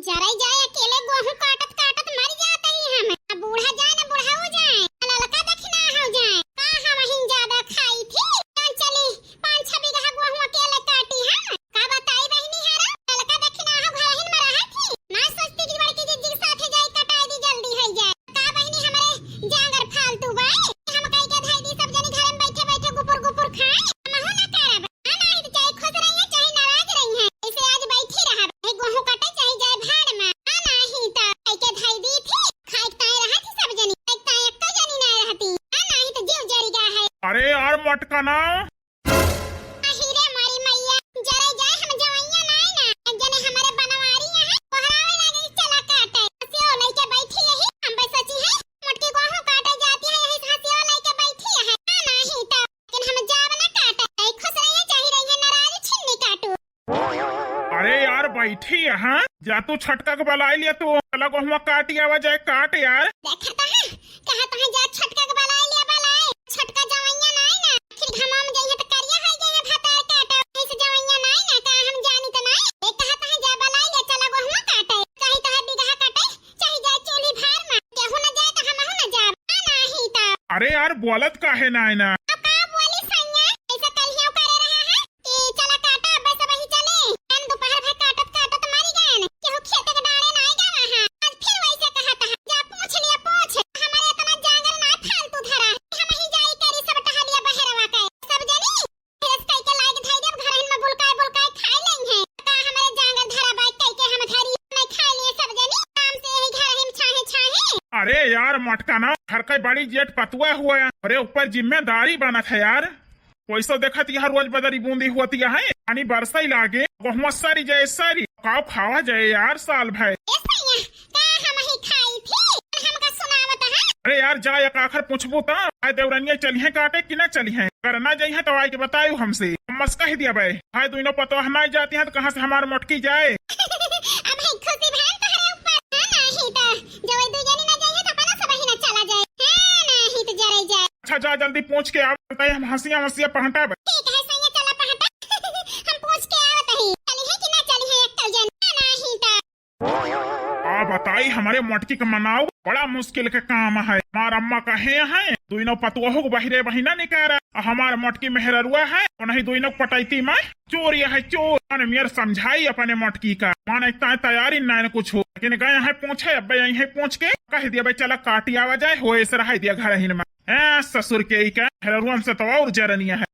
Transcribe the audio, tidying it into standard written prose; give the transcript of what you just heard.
जरा जाए अकेले गेहूं काटत काटत मर जाता ही हम। अब बूढ़ा जाए ना बूढ़ा हो जाए, लड़का दखना हो जाए। का हम हिन ज्यादा खाई थी चली 5-6 बीघा गेहूं अकेले काटी हम। का बताई बहनी हारा लड़का दखना हो घर हिन में रहा थी ना सोचती कि बड़की जीजी के साथे जाए कटाई दी जल्दी हो जाए। का बहनी हमारे जांगर फालतू बाई हम कई के धाई दी सब जनी घर में बैठे बैठे गुपुर गुपुर खाए हम हो ना करब। नहीं तो चाहे खुश रही है चाहे नाराज रही है, ऐसे आज बैठी रहा गेहूं काटे चाहे जाए भाड़ में। नहीं तो कई के धाई दी थी खाई ताई रहा थी सब जनी, एक ताई एक तो जनी ना रहती। नहीं तो जीव जरी गया है। अरे यार मटकाना हीरे मारी मैया जरे जाए हम जवैया नहीं ना एक जने हमारे बनवारी है पहरावे लगे चला काटे हसियो लेके बैठी है। हम बस सची है मोटकी गेहूं काटे जाती है यही हसियो लेके बैठी है। नहीं तो लेकिन हम जाब ना काटे खुश रहिए चाहे रहिए नाराज छिन्नी काटू। अरे यार बैठी यहाँ जा तू छटका के बलाई लिया तू अलग हुआ काट आवा जाए काट यार। देखा तो है कहा तो है जा छटका के बलाई लिया बलाई छटका जवैया नहीं ना फिर घमा में जाइए तो करिया है जाइए भातार काटा ऐसे जवैया नहीं ना का हम जानी तो नहीं एक कहा तो है जा बलाई ले चला गेहूं काटे कहीं तो है बीघा काटे चाहे जाए चूल्ही भार में गेहूं ना जाए तो हम हो ना जाब। नहीं तो अरे यार बोलत काहे ना है ना अब का बोली सैया ऐसा कहियो करे रहा है कि चला काटा बस वही चले हम दोपहर भर काटत काटत मरी गए केहू खेत के डाले नहीं गवा है। आज फिर वैसे कहा था जा पूछ लिया पूछ हमारे इतना जांगर ना फालतू धरा हम ही जाई करी सब टहलिया बहरवा के सब जनी फेस कई के लाग धई देब घर में बुलकाए बुलकाए खाई लेंगे का हमारे जांगर धरा बाई कई के हम धरी नहीं खाई लिए सब जनी काम से ही घर में छाहे छाहे। अरे यार मटकाना घर का बड़ी जेठ पतुआ हुआ है। अरे ऊपर जिम्मेदारी बना था यार पैसा देखा यहाँ रोज बदरी बूंदी होती है यानी बरसा ही लागे गहुआ सारी जाए सारी काव खावा जाए यार साल भाई। ए सैया का हम ही खाई थी हमका सुनावत है। अरे यार जा एक आखिर पूछबू तो आय देवरनिया चली है काटे कि ना चली है अगर ना जाई है तो आय के बतायू हमसे हम मस्का ही दिया भाई हाय दोनों पतो हम नहीं जाती हैं तो कहाँ से हमारे मोटकी जाए। अब है खुशी बहन तोहरे ऊपर है नहीं तो जब दू जनी ना जाइए तो अपना सब ही ना चला जाए है नहीं तो जरे जाए। अच्छा जा जल्दी पूछ के आवता है हम हंसिया वसिया पहटा ठीक है सैया चला पहटा हम पूछ के आवत ही चली है कि ना चली है एक तो जन नहीं तो आ बताई हमारे मोटकी का मनाओ बड़ा मुश्किल के काम है। हमार अम्मा कहे है दोनों पतुआ बहिरे बहिना निकारा हमार मोटकी मेहरुआ है नहीं दोनों पटैती में चोर यह है चोर मैंने मेर समझाई अपने मोटकी का माने तैयारी ना कुछ हो लेकिन गए है पूछे अब यही पूछ के कह दिया भाई चला काटी आवा जाए हो ऐसे रहा दिया घर हिन में ससुर के ही का मेहरुआ से तो और जरनिया है।